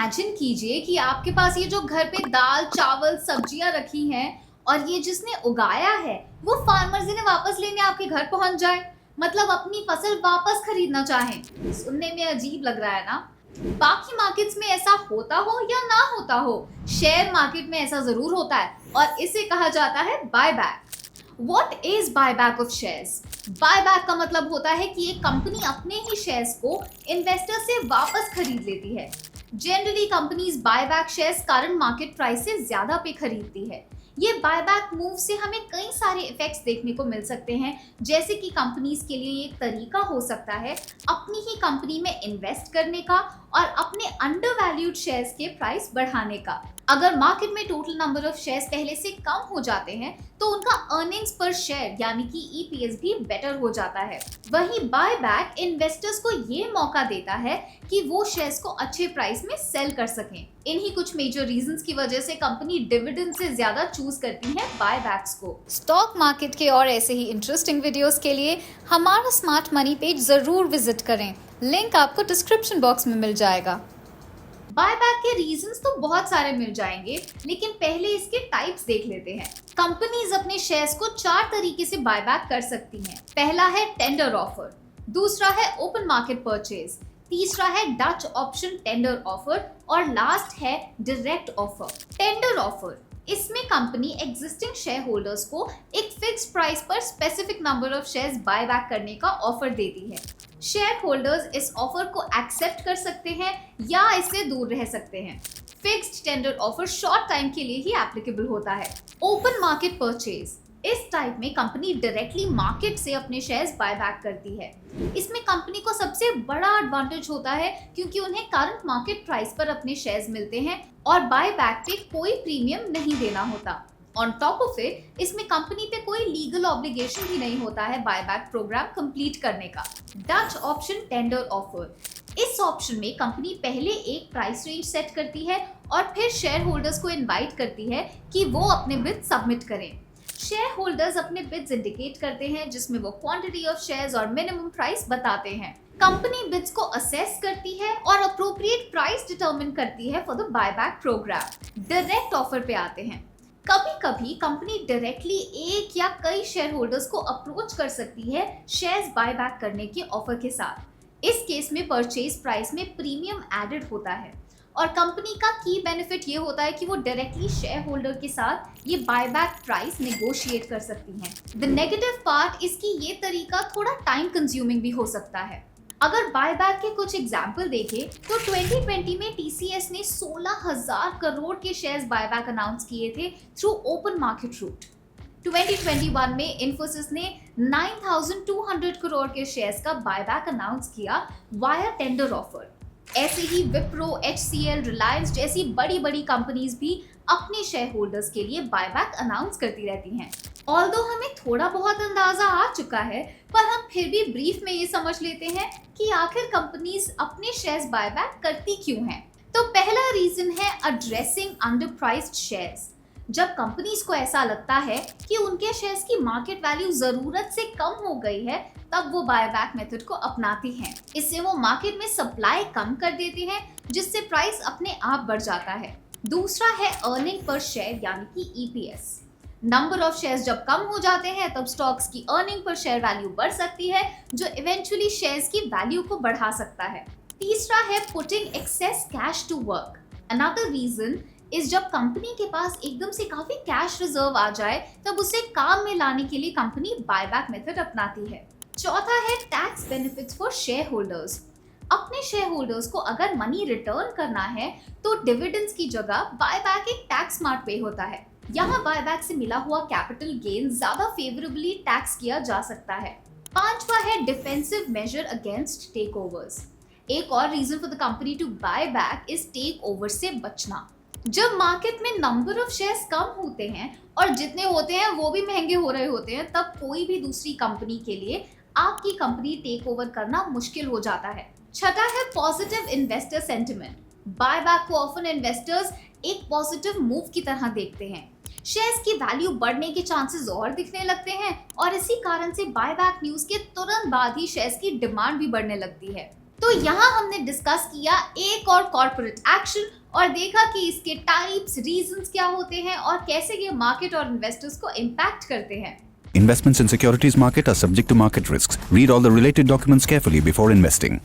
Imagine कीजिए कि आपके पास ये जो घर पे दाल चावल सब्जियां रखी हैं और ये जिसने उगाया है वो फार्मर जिन्हें वापस लेने आपके घर पहुंच जाए, मतलब अपनी फसल वापस खरीदना चाहें। सुनने में अजीब लग रहा है ना? बाकी मार्केट्स में ऐसा होता हो या ना होता हो, शेयर मार्केट में ऐसा जरूर होता है और इसे कहा जाता है buyback. What is buyback of shares? Buyback का मतलब होता है कि एक कंपनी अपने ही शेयर्स को इन्वेस्टर से वापस खरीद लेती है। Generally companies buyback shares current market price से ज्यादा पे खरीदती है। ये बायबैक मूव से हमें कई सारे इफेक्ट्स देखने को मिल सकते हैं, जैसे कि कंपनीज के लिए ये एक तरीका हो सकता है अपनी ही कंपनी में इन्वेस्ट करने का और अपने अंडर वैल्यूड शेयर्स के प्राइस बढ़ाने का। अगर मार्केट में टोटल नंबर ऑफ शेयर्स पहले से कम हो जाते हैं तो उनका अर्निंग्स पर शेयर यानी कि ईपीएस भी बेटर हो जाता है। वहीं बायबैक इन्वेस्टर्स को ये मौका देता है कि वो शेयर्स को अच्छे प्राइस में सेल कर सकें। इन्हीं कुछ मेजर रीजंस की वजह से कंपनी डिविडेंड से ज्यादा चूज करती है बायबैक्स को। स्टॉक मार्केट के और ऐसे ही इंटरेस्टिंग वीडियोस के लिए हमारा स्मार्ट मनी पेज जरूर विजिट करें। लिंक आपको डिस्क्रिप्शन बॉक्स में मिल जाएगा। बायबैक के रीजंस तो बहुत सारे मिल जाएंगे, लेकिन पहले इसके टाइप्स देख लेते हैं। कंपनीज अपने शेयर्स को 4 तरीके से बायबैक कर सकती हैं। पहला है टेंडर ऑफर, दूसरा है ओपन मार्केट परचेज, तीसरा है डच ऑप्शन टेंडर ऑफर और लास्ट है डायरेक्ट ऑफर। टेंडर ऑफर, इसमें कंपनी एग्जिस्टिंग शेयर होल्डर्स को एक फिक्स्ड प्राइस पर specific number of shares buyback करने का ऑफर देती है। शेयर होल्डर्स इस ऑफर को एक्सेप्ट कर सकते हैं या इससे दूर रह सकते हैं। Fixed tender offer short time के लिए ही एप्लीकेबल होता है। ओपन मार्केट परचेज, इस टाइप में कंपनी डायरेक्टली मार्केट से अपने शेयर्स बायबैक करती है। इसमें कंपनी को सबसे बड़ा एडवांटेज होता है क्योंकि उन्हें करंट मार्केट प्राइस पर अपने शेयर्स मिलते हैं और बायबैक पे कोई प्रीमियम नहीं देना होता। ऑन टॉप ऑफ इट, इसमें कंपनी पे कोई लीगल ऑब्लिगेशन भी नहीं होता है बायबैक प्रोग्राम कंप्लीट करने का। डच ऑप्शन टेंडर ऑफर, इस ऑप्शन में कंपनी पहले एक प्राइस रेंज सेट करती है और फिर शेयर होल्डर्स को इनवाइट करती है कि वो अपने बिड सबमिट करें। शेयर होल्डर्स अपने बिड्स इंडिकेट करते हैं जिसमें वो क्वांटिटी ऑफ शेयर्स और मिनिमम प्राइस बताते हैं। कंपनी बिड्स को असेस करती है और अप्रोप्रिएट प्राइस डिटरमिन करती है for the buyback program. Direct offer पे आते हैं। कभी कभी कंपनी डायरेक्टली एक या कई शेयर होल्डर्स को अप्रोच कर सकती है शेयर्स बायबैक करने के ऑफर के साथ। इस केस में परचेज प्राइस में प्रीमियम एडेड होता है और कंपनी का की बेनिफिट ये होता है कि वो डायरेक्टली शेयर होल्डर के साथ ये बायबैक प्राइस नेगोशिएट कर सकती हैं। द नेगेटिव पार्ट, इसकी ये तरीका थोड़ा टाइम कंज्यूमिंग भी हो सकता है। अगर बायबैक के कुछ एग्जाम्पल देखें तो 2020 में टीसीएस ने 16,000 करोड़ के शेयर्स बायबैक अनाउंस किए थे थ्रू ओपन मार्केट रूट। 2021 में इन्फोसिस ने 9,200 करोड़ के शेयर्स का बायबैक अनाउंस किया वाया टेंडर ऑफर। ऐसे ही विप्रो, एचसीएल, रिलायंस जैसी बड़ी बड़ी कंपनीज भी अपने शेयर होल्डर्स के लिए बायबैक अनाउंस करती रहती हैं। ऑल्दो हमें थोड़ा बहुत अंदाजा आ चुका है, पर हम फिर भी ब्रीफ में ये समझ लेते हैं कि आखिर कंपनीज अपने शेयर्स बायबैक करती क्यों हैं। तो पहला रीजन है एड्रेसिंग अंडरप्राइज्ड शेयर्स। जब कंपनीज को ऐसा लगता है कि उनके शेयर्स की मार्केट वैल्यू जरूरत से कम हो गई है, तब वो बायबैक मेथड को अपनाती हैं। इससे वो मार्केट में सप्लाई कम कर देती हैं, जिससे प्राइस अपने आप बढ़ जाता है। दूसरा है अर्निंग पर शेयर यानी कि ईपीएस। नंबर ऑफ शेयर्स जब कम हो जाते हैं तब स्टॉक्स की अर्निंग पर शेयर वैल्यू बढ़ सकती है, जो इवेंचुअली शेयर्स की वैल्यू को बढ़ा सकता है। तीसरा है putting excess cash to work. Another reason is जब कंपनी के पास एकदम से काफी कैश रिजर्व आ जाए तब उसे काम में लाने के लिए कंपनी बायबैक मेथड अपनाती है। चौथा है tax benefits for share holders. अपने शेयर होल्डर्स को अगर मनी रिटर्न करना है तो डिविडेंड्स की जगह बायबैक एक टैक्स स्मार्ट पे होता है। यहाँ बायबैक से मिला हुआ कैपिटल गेन ज्यादा फेवरेबली टैक्स किया जा सकता है। पांचवा है defensive measure against takeovers. एक और रीजन for the company to buy back is takeover से बचना। जब मार्केट में नंबर ऑफ शेयर्स कम होते हैं और जितने होते हैं वो भी महंगे हो रहे होते हैं, तब कोई भी दूसरी कंपनी के लिए आपकी कंपनी टेक ओवर करना मुश्किल हो जाता है। छठा है पॉजिटिव इन्वेस्टर सेंटिमेंट। बायबैक को ऑफन इन्वेस्टर्स एक पॉजिटिव मूव की तरह देखते हैं। शेयर्स की वैल्यू बढ़ने के चांसेस और दिखने लगते हैं और इसी कारण से बायबैक न्यूज के तुरंत बाद ही शेयर्स की डिमांड भी बढ़ने लगती है। तो यहाँ हमने डिस्कस किया एक और कॉर्पोरेट एक्शन और देखा कि इसके टाइप्स, रीजंस क्या होते हैं और कैसे ये मार्केट और इन्वेस्टर्स को इम्पैक्ट करते हैं। Investments in securities market are subject to market risks. Read all the related documents carefully before investing.